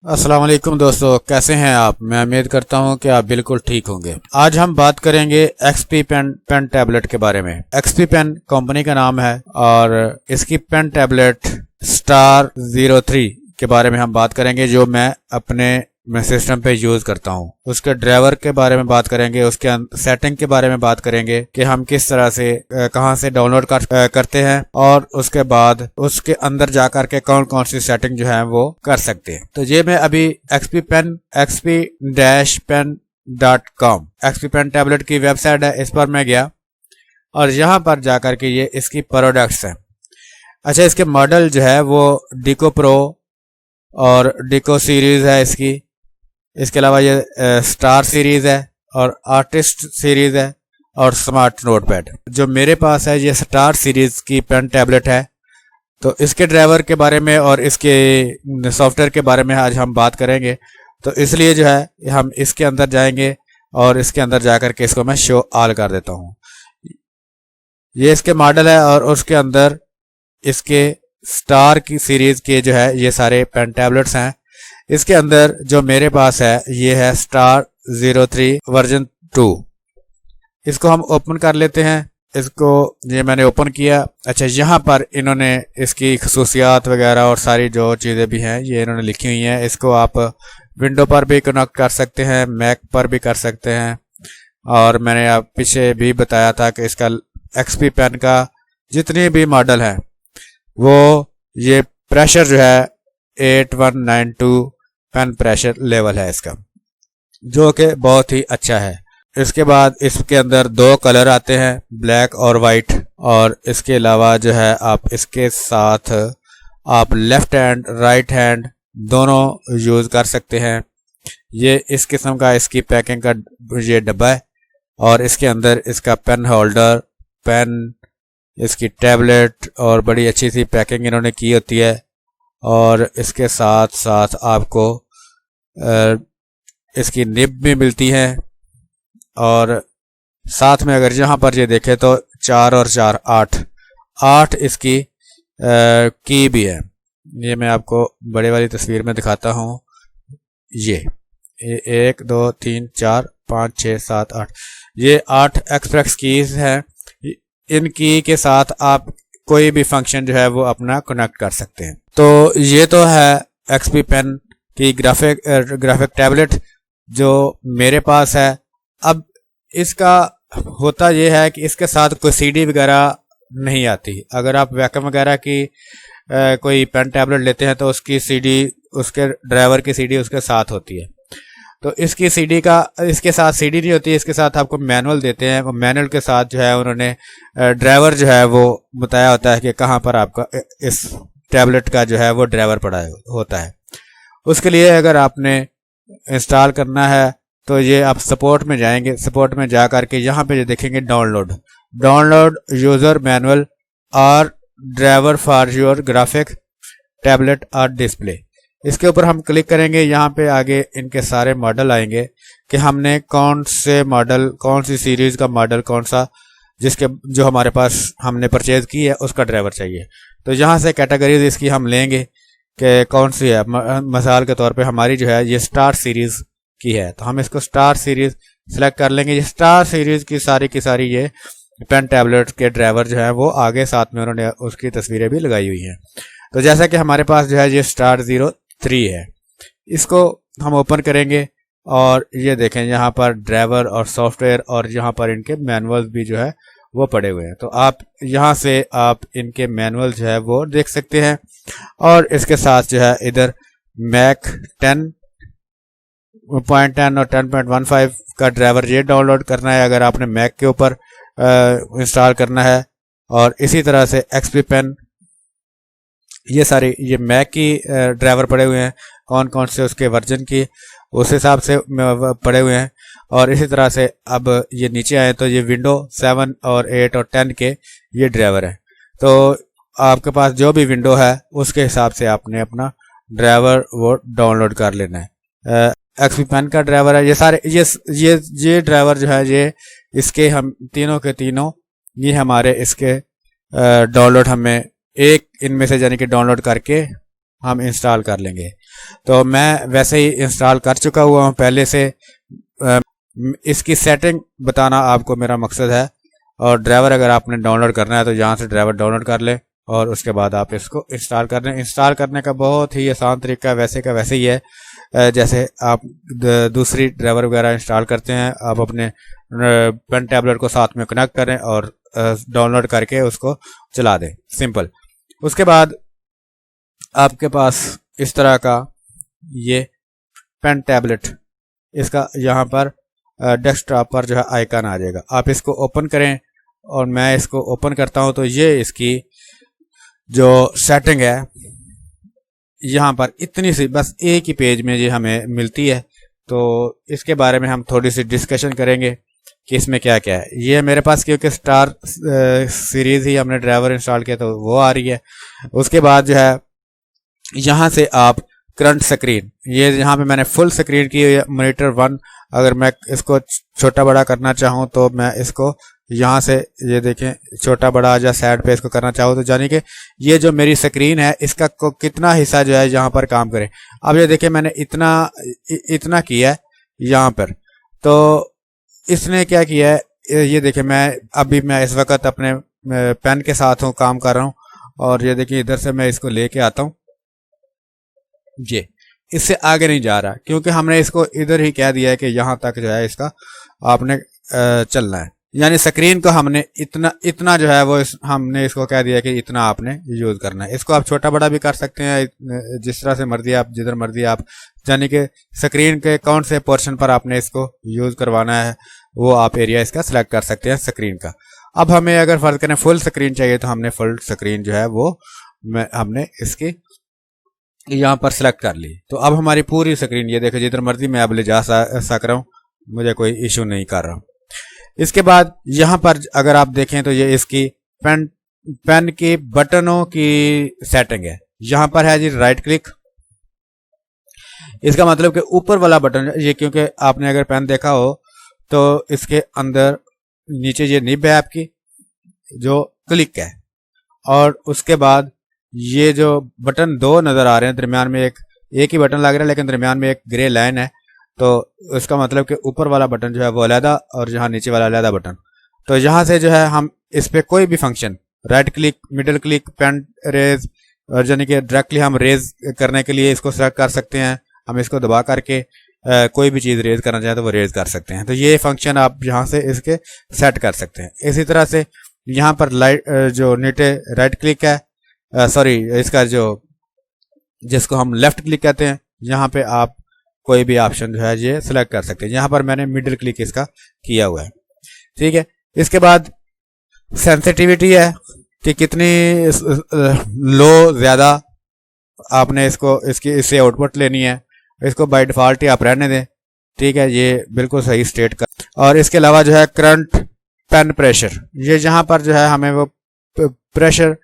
अस्सलाम वालेकुम दोस्तों, कैसे हैं आप। मैं उम्मीद करता हूं कि आप बिल्कुल ठीक होंगे। आज हम बात करेंगे एक्सपी पेन टैबलेट के बारे में। एक्सपी पेन कंपनी का नाम है और इसकी पेन टैबलेट स्टार 03 के बारे में हम बात करेंगे, जो मैं अपने सिस्टम पे यूज करता हूं। उसके ड्राइवर के बारे में बात करेंगे, उसके सेटिंग के बारे में बात करेंगे कि हम किस तरह से कहां से डाउनलोड करते हैं और उसके बाद उसके अंदर जाकर के कौन कौन सी सेटिंग जो है वो कर सकते हैं। तो ये मैं अभी एक्सपी पेन टैबलेट की वेबसाइट है, इस पर मैं गया और यहाँ पर जाकर के ये इसकी प्रोडक्ट्स हैं। अच्छा, इसके मॉडल जो है वो डिको प्रो और डिको सीरीज है इसकी। इसके अलावा ये स्टार सीरीज है और आर्टिस्ट सीरीज है और स्मार्ट नोटपैड। जो मेरे पास है ये स्टार सीरीज की पेन टैबलेट है। तो इसके ड्राइवर के बारे में और इसके सॉफ्टवेयर के बारे में आज हम बात करेंगे। तो इसलिए जो है हम इसके अंदर जाएंगे और इसके अंदर जाकर के इसको मैं शो ऑल कर देता हूँ। ये इसके मॉडल है और उसके अंदर इसके स्टार की सीरीज के जो है ये सारे पेन टैबलेट्स हैं। इसके अंदर जो मेरे पास है ये है स्टार 03 वर्जन 2। इसको हम ओपन कर लेते हैं। इसको ये मैंने ओपन किया। अच्छा, यहाँ पर इन्होंने इसकी खसूसियात वगैरह और सारी जो चीज़ें भी हैं ये इन्होंने लिखी हुई हैं। इसको आप विंडो पर भी कनेक्ट कर सकते हैं, मैक पर भी कर सकते हैं। और मैंने आप पीछे भी बताया था कि इसका एक्सपी पेन का जितने भी मॉडल है वो ये प्रेशर जो है 8192 पेन प्रेशर लेवल है इसका, जो कि बहुत ही अच्छा है। इसके बाद इसके अंदर दो कलर आते हैं, ब्लैक और वाइट। और इसके अलावा जो है आप इसके साथ आप लेफ्ट हैंड राइट हैंड दोनों यूज़ कर सकते हैं। ये इस किस्म का इसकी पैकिंग का ये डब्बा है और इसके अंदर इसका पेन होल्डर, पेन, इसकी टैबलेट और बड़ी अच्छी सी पैकिंग इन्होंने की होती है। और इसके साथ साथ आपको इसकी निब भी मिलती है और साथ में अगर यहाँ पर ये देखें तो 4 और 4 8 इसकी की भी है। ये मैं आपको बड़े वाली तस्वीर में दिखाता हूँ। ये 1 2 3 4 5 6 7 8 ये 8 एक्सप्रेस कीज हैं। इन की के साथ आप कोई भी फंक्शन जो है वो अपना कनेक्ट कर सकते हैं। तो ये तो है एक्सपी पेन की ग्राफिक टैबलेट जो मेरे पास है। अब इसका होता ये है कि इसके साथ कोई सीडी वगैरह नहीं आती। अगर आप वैकम वगैरह की कोई पेन टैबलेट लेते हैं तो उसकी सीडी, उसके ड्राइवर की सीडी उसके साथ होती है। तो इसकी सीडी का इसके साथ सीडी नहीं होती, इसके साथ आपको मैनुअल देते हैं। वो मैनुअल के साथ जो है उन्होंने ड्राइवर जो है वो बताया होता है कि कहाँ पर आपका इस टैबलेट का जो है वो ड्राइवर पड़ा होता है। उसके लिए अगर आपने इंस्टॉल करना है तो ये आप सपोर्ट में जाएंगे। सपोर्ट में जा करके यहाँ पे देखेंगे डाउनलोड यूज़र मैनुअल और driver for your graphic tablet और डिस्प्ले। इसके ऊपर हम क्लिक करेंगे। यहाँ पे आगे इनके सारे मॉडल आएंगे कि हमने कौन से मॉडल, कौन सी सीरीज़ का मॉडल, कौन सा जिसके जो हमारे पास हमने परचेज की है उसका ड्राइवर चाहिए। तो यहाँ से कैटेगरीज इसकी हम लेंगे कि कौन सी है। मिसाल के तौर पे हमारी जो है ये स्टार सीरीज़ की है, तो हम इसको स्टार सीरीज़ सेलेक्ट कर लेंगे। ये स्टार सीरीज़ की सारी ये पेन टैबलेट के ड्राइवर जो है वो आगे साथ में उन्होंने उसकी तस्वीरें भी लगाई हुई हैं। तो जैसा कि हमारे पास जो है ये स्टार 03 है, इसको हम ओपन करेंगे और ये देखें यहाँ पर ड्राइवर और सॉफ्टवेयर और यहाँ पर इनके मैनुअल भी जो है वो पड़े हुए हैं। तो आप यहाँ से आप इनके मैनुअल जो है वो देख सकते हैं। और इसके साथ जो है इधर मैक 10.10 और 10.15 का ड्राइवर ये डाउनलोड करना है अगर आपने मैक के ऊपर इंस्टॉल करना है। और इसी तरह से एक्सपी पेन, ये सारे ये मैक की ड्राइवर पड़े हुए हैं, कौन कौन से उसके वर्जन की उस हिसाब से पड़े हुए हैं। और इसी तरह से अब ये नीचे आए तो ये विंडो 7 और 8 और 10 के ये ड्राइवर है। तो आपके पास जो भी विंडो है उसके हिसाब से आपने अपना ड्राइवर वो डाउनलोड कर लेना है। एक्सपी पेन का ड्राइवर है। ये सारे ये ड्राइवर जो है ये इसके हम तीनों के तीनों ये हमारे इसके डाउनलोड हमें एक इनमें से यानी कि डाउनलोड करके हम इंस्टॉल कर लेंगे। तो मैं वैसे ही इंस्टॉल कर चुका हुआ हूँ पहले से। इसकी सेटिंग बताना आपको मेरा मकसद है। और ड्राइवर अगर आपने डाउनलोड करना है तो यहाँ से ड्राइवर डाउनलोड कर ले और उसके बाद आप इसको इंस्टॉल कर लें। इंस्टॉल करने का बहुत ही आसान तरीका वैसे का वैसे ही है। जैसे आप दूसरी ड्राइवर वगैरह इंस्टॉल करते हैं, आप अपने पेन टैबलेट को साथ में कनेक्ट करें और डाउनलोड करके उसको चला दें, सिंपल। उसके बाद आपके पास इस तरह का ये पेन टैबलेट, इसका यहाँ पर डेस्कटॉप पर जो है आइकन आ जाएगा। आप इसको ओपन करें और मैं इसको ओपन करता हूँ तो ये इसकी जो सेटिंग है यहाँ पर इतनी सी बस एक ही पेज में ये हमें मिलती है। तो इसके बारे में हम थोड़ी सी डिस्कशन करेंगे कि इसमें क्या क्या है। ये मेरे पास क्योंकि स्टार सीरीज़ ही हमने ड्राइवर इंस्टॉल किया तो वो आ रही है। उसके बाद जो है यहाँ से आप करंट स्क्रीन, ये यहाँ पे मैंने फुल स्क्रीन की मॉनिटर 1, अगर मैं इसको छोटा बड़ा करना चाहूँ तो मैं इसको यहाँ से ये देखें छोटा बड़ा या साइड पे इसको करना चाहूँ तो जानी कि ये जो मेरी स्क्रीन है इसका कितना हिस्सा जो है यहाँ पर काम करे। अब ये देखें मैंने इतना किया है यहाँ पर, तो इसने क्या किया है ये देखें मैं इस वक्त अपने पेन के साथ हूँ, काम कर रहा हूँ और ये देखिए इधर से मैं इसको लेके आता हूँ, ये इससे आगे नहीं जा रहा क्योंकि हमने इसको इधर ही कह दिया है कि यहाँ तक जो है इसका आपने चलना है। यानी स्क्रीन को हमने इतना जो है वो हमने इसको कह दिया कि इतना आपने यूज करना है। इसको आप छोटा बड़ा भी कर सकते हैं, जिस तरह से मर्जी आप, जिधर मर्जी आप, यानी कि स्क्रीन के कौन से पोर्शन पर आपने इसको यूज करवाना है वो आप एरिया इसका सिलेक्ट कर सकते हैं स्क्रीन का। अब हमें अगर फर्ज करें फुल स्क्रीन चाहिए तो हमने फुल स्क्रीन जो है वो हमने इसकी यहाँ पर सिलेक्ट कर ली। तो अब हमारी पूरी स्क्रीन ये देखो जिधर मर्जी मैं अब ले जा सक रहा हूँ, मुझे कोई इशू नहीं कर रहा हूँ। इसके बाद यहाँ पर अगर आप देखें तो ये इसकी पेन की बटनों की सेटिंग है। यहाँ पर है जी राइट क्लिक, इसका मतलब कि ऊपर वाला बटन ये, क्योंकि आपने अगर पेन देखा हो तो इसके अंदर नीचे ये निब है आपकी जो क्लिक है, और उसके बाद ये जो बटन दो नजर आ रहे हैं, दरमियान में एक ही बटन लग रहा है लेकिन दरमियान में एक ग्रे लाइन है, तो इसका मतलब कि ऊपर वाला बटन जो है वो अलहदा और यहाँ नीचे वाला अलहदा बटन। तो यहाँ से जो है हम इस पे कोई भी function, right click, middle click, pen raise, और यानी कि डायरेक्टली हम रेज करने के लिए इसको सेलेक्ट कर सकते हैं। हम इसको दबा करके कोई भी चीज़ रेज करना चाहें तो वो रेज कर सकते हैं। तो ये फंक्शन आप यहाँ से इसके सेट कर सकते हैं। इसी तरह से यहाँ पर जो नीचे राइट क्लिक है, सॉरी इसका जो जिसको हम लेफ्ट क्लिक कहते हैं, यहाँ पे आप कोई भी ऑप्शन जो है ये सिलेक्ट कर सकते हैं। यहाँ पर मैंने मिडिल क्लिक इसका किया हुआ है, ठीक है। इसके बाद सेंसिटिविटी है कि कितनी लो ज़्यादा आपने इससे आउटपुट लेनी है। इसको बाय डिफ़ॉल्ट ही आप रहने दें, ठीक है, ये बिल्कुल सही स्टेट का। और इसके अलावा जो है करंट पेन प्रेशर, ये यहाँ पर जो है हमें वो प्रेशर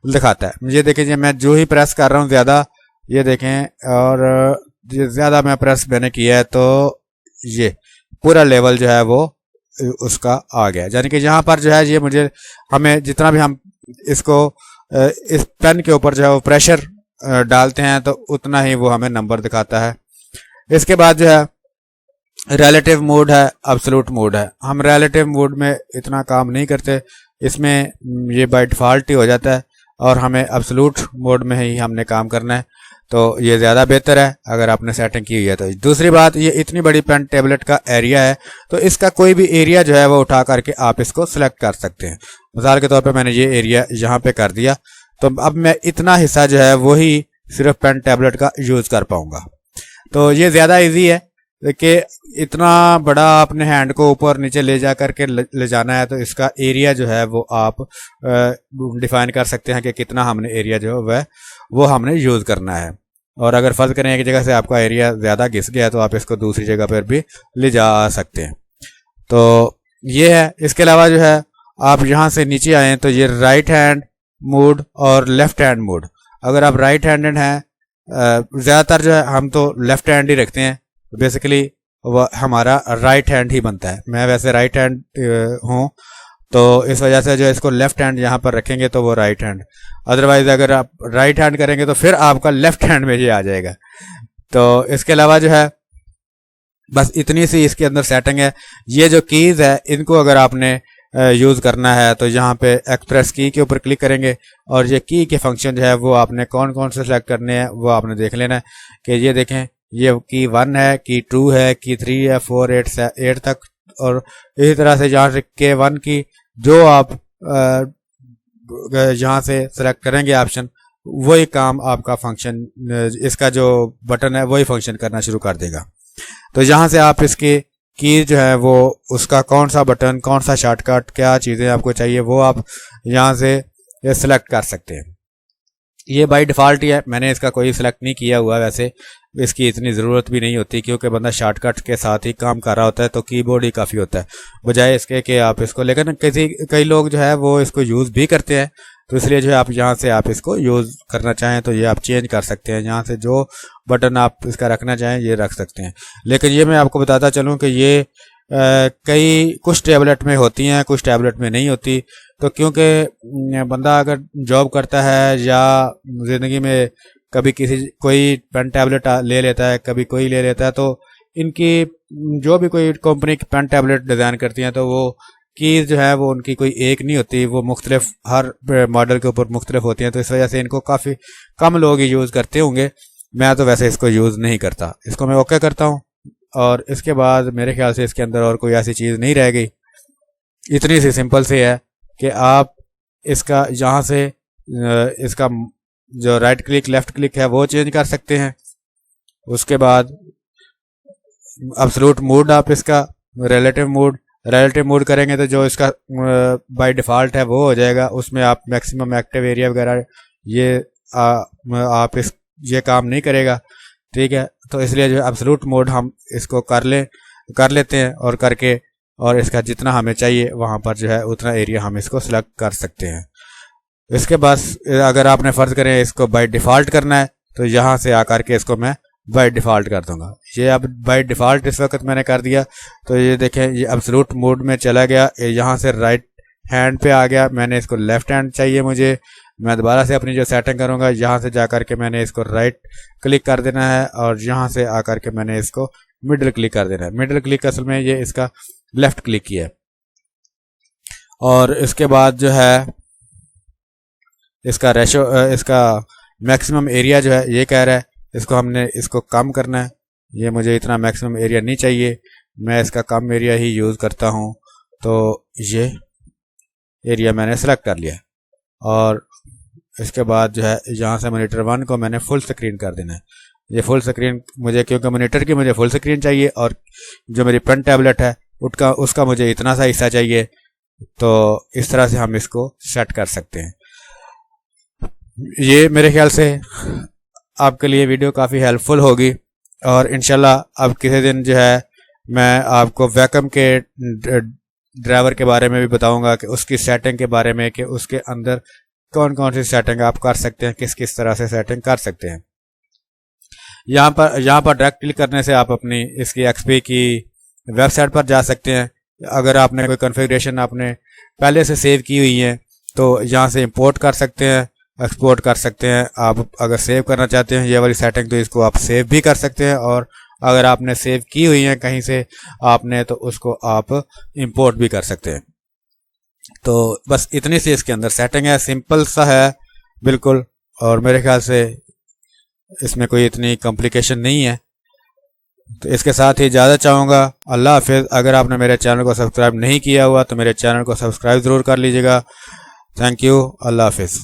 दिखाता है। ये देखें मैं जो ही प्रेस कर रहा हूँ ज़्यादा, ये देखें, और ज़्यादा मैं प्रेस मैंने किया है तो ये पूरा लेवल जो है वो उसका आ गया। यानी कि यहाँ पर जो है ये हमें जितना भी हम इसको इस पेन के ऊपर जो है वो प्रेशर डालते हैं तो उतना ही वो हमें नंबर दिखाता है। इसके बाद जो है रिलेटिव मोड है, एब्सोल्यूट मोड है। हम रिलेटिव मोड में इतना काम नहीं करते, इसमें ये बाय डिफ़ॉल्ट ही हो जाता है और हमें एब्सोल्यूट मोड में ही हमने काम करना है, तो ये ज़्यादा बेहतर है अगर आपने सेटिंग की हुई है तो। दूसरी बात, ये इतनी बड़ी पेन टेबलेट का एरिया है तो इसका कोई भी एरिया जो है वो उठा करके आप इसको सिलेक्ट कर सकते हैं। मिसाल के तौर पे मैंने ये एरिया यहाँ पे कर दिया, तो अब मैं इतना हिस्सा जो है वही सिर्फ पेन टेबलेट का यूज़ कर पाऊँगा। तो ये ज़्यादा ईजी है कि इतना बड़ा अपने हैंड को ऊपर नीचे ले जा करके ले जाना है तो इसका एरिया जो है वो आप डिफाइन कर सकते हैं कि कितना हमने एरिया जो है वो हमने यूज़ करना है। और अगर फर्ज करें एक जगह से आपका एरिया ज़्यादा घिस गया तो आप इसको दूसरी जगह पर भी ले जा सकते हैं। तो ये है। इसके अलावा जो है आप यहाँ से नीचे आए तो ये राइट हैंड मोड और लेफ्ट हैंड मोड, अगर आप राइट हैंडेड हैं, ज़्यादातर जो है हम तो लेफ्ट हैंड ही रखते हैं, बेसिकली वह हमारा राइट हैंड ही बनता है। मैं वैसे राइट हैंड हूँ तो इस वजह से जो इसको लेफ्ट हैंड यहाँ पर रखेंगे तो वो राइट हैंड, अदरवाइज अगर आप राइट हैंड करेंगे तो फिर आपका लेफ्ट हैंड में ये आ जाएगा। तो इसके अलावा जो है बस इतनी सी इसके अंदर सेटिंग है। ये जो कीज़ है इनको अगर आपने यूज़ करना है तो यहाँ पे एक्सप्रेस की के ऊपर क्लिक करेंगे और ये की के फंक्शन जो है वो आपने कौन कौन से सेलेक्ट करने हैं वो आपने देख लेना है कि ये देखें, ये की 1 है, की 2 है, की 3 है, 4 8 तक, और इसी तरह से यहाँ से के 1 की जो आप यहाँ से सेलेक्ट करेंगे ऑप्शन, वही काम आपका फंक्शन, इसका जो बटन है वही फंक्शन करना शुरू कर देगा। तो यहाँ से आप इसकी की जो है वो उसका कौन सा बटन, कौन सा शॉर्टकट, क्या चीज़ें आपको चाहिए वो आप यहाँ से सिलेक्ट कर सकते हैं। ये बाय डिफ़ॉल्ट ही है, मैंने इसका कोई सिलेक्ट नहीं किया हुआ, वैसे इसकी इतनी ज़रूरत भी नहीं होती क्योंकि बंदा शॉर्टकट के साथ ही काम कर रहा होता है तो कीबोर्ड ही काफ़ी होता है बजाय इसके कि आप इसको, लेकिन कई लोग जो है वो इसको यूज़ भी करते हैं, तो इसलिए जो है आप यहाँ से आप इसको यूज़ करना चाहें तो ये आप चेंज कर सकते हैं, यहाँ से जो बटन आप इसका रखना चाहें ये रख सकते हैं। लेकिन ये मैं आपको बताता चलूँ कि ये कुछ टैबलेट में होती हैं, कुछ टैबलेट में नहीं होती। तो क्योंकि बंदा अगर जॉब करता है या ज़िंदगी में कभी कोई पेन टैबलेट ले लेता है, कभी कोई ले लेता है, तो इनकी जो भी कोई कंपनी की पेन टैबलेट डिज़ाइन करती हैं तो वो कीज़ जो है वो उनकी कोई एक नहीं होती, वो मुख्तलिफ हर मॉडल के ऊपर मुख्तलिफ होती हैं, तो इस वजह से इनको काफ़ी कम लोग यूज़ करते होंगे। मैं तो वैसे इसको यूज़ नहीं करता, इसको मैं ओके करता हूँ और इसके बाद मेरे ख्याल से इसके अंदर और कोई ऐसी चीज़ नहीं रह गई। इतनी सी सिंपल सी है कि आप इसका यहाँ से इसका जो राइट क्लिक लेफ्ट क्लिक है वो चेंज कर सकते हैं। उसके बाद एब्सोल्यूट मोड, आप इसका रिलेटिव मोड करेंगे तो जो इसका बाय डिफ़ॉल्ट है वो हो जाएगा, उसमें आप मैक्सिमम एक्टिव एरिया वगैरह ये आप ये काम नहीं करेगा, ठीक है। तो इसलिए जो एब्सोल्यूट मोड हम इसको कर लेते हैं और करके, और इसका जितना हमें चाहिए वहाँ पर जो है उतना एरिया हम इसको सिलेक्ट कर सकते हैं। इसके बाद अगर आपने फ़र्ज़ करें इसको बाय डिफ़ॉल्ट करना है तो यहाँ से आकर के इसको मैं बाय डिफ़ॉल्ट कर दूंगा। ये अब बाय डिफ़ॉल्ट इस वक्त मैंने कर दिया, तो ये देखें ये एब्सोल्यूट मोड में चला गया, यहाँ से राइट हैंड पे आ गया, मैंने इसको लेफ़्ट हैंड चाहिए मुझे, मैं दोबारा से अपनी जो सेटिंग करूँगा यहाँ से जा कर के मैंने इसको राइट क्लिक कर देना है और यहाँ से आकर के मैंने इसको मिडल क्लिक कर देना है। मिडल क्लिक असल में ये इसका लेफ़्ट क्लिक किया है। और इसके बाद जो है इसका इसका मैक्सिमम एरिया जो है ये कह रहा है इसको हमने इसको कम करना है, ये मुझे इतना मैक्सिमम एरिया नहीं चाहिए, मैं इसका कम एरिया ही यूज़ करता हूँ। तो ये एरिया मैंने सेलेक्ट कर लिया और इसके बाद जो है यहाँ से मॉनिटर 1 को मैंने फुल स्क्रीन कर देना है। ये फुल स्क्रीन मुझे, क्योंकि मॉनिटर की मुझे फुल स्क्रीन चाहिए और जो मेरी पेन टैबलेट है उसका मुझे इतना सा हिस्सा चाहिए, तो इस तरह से हम इसको सेट कर सकते हैं। ये मेरे ख्याल से आपके लिए वीडियो काफ़ी हेल्पफुल होगी और इंशाल्लाह अब किसी दिन जो है मैं आपको वैक्यूम के ड्राइवर के बारे में भी बताऊंगा कि उसकी सेटिंग के बारे में, कि उसके अंदर कौन कौन सी सेटिंग आप कर सकते हैं, किस किस तरह से सेटिंग कर सकते हैं। यहाँ पर डायरेक्ट क्लिक करने से आप अपनी इसकी एक्सपी की वेबसाइट पर जा सकते हैं। अगर आपने कोई कॉन्फ़िगरेशन आपने पहले से सेव की हुई है तो यहाँ से इंपोर्ट कर सकते हैं, एक्सपोर्ट कर सकते हैं। आप अगर सेव करना चाहते हैं ये वाली सेटिंग तो इसको आप सेव भी कर सकते हैं, और अगर आपने सेव की हुई है कहीं से आपने तो उसको आप इंपोर्ट भी कर सकते हैं। तो बस इतनी सी इसके अंदर सेटिंग है, सिंपल सा है बिल्कुल, और मेरे ख्याल से इसमें कोई इतनी कॉम्प्लिकेशन नहीं है। तो इसके साथ ही इजाज़त चाहूँगा। अल्लाह हाफिज़। अगर आपने मेरे चैनल को सब्सक्राइब नहीं किया हुआ तो मेरे चैनल को सब्सक्राइब ज़रूर कर लीजिएगा। Thank you. अल्लाह हाफिज़।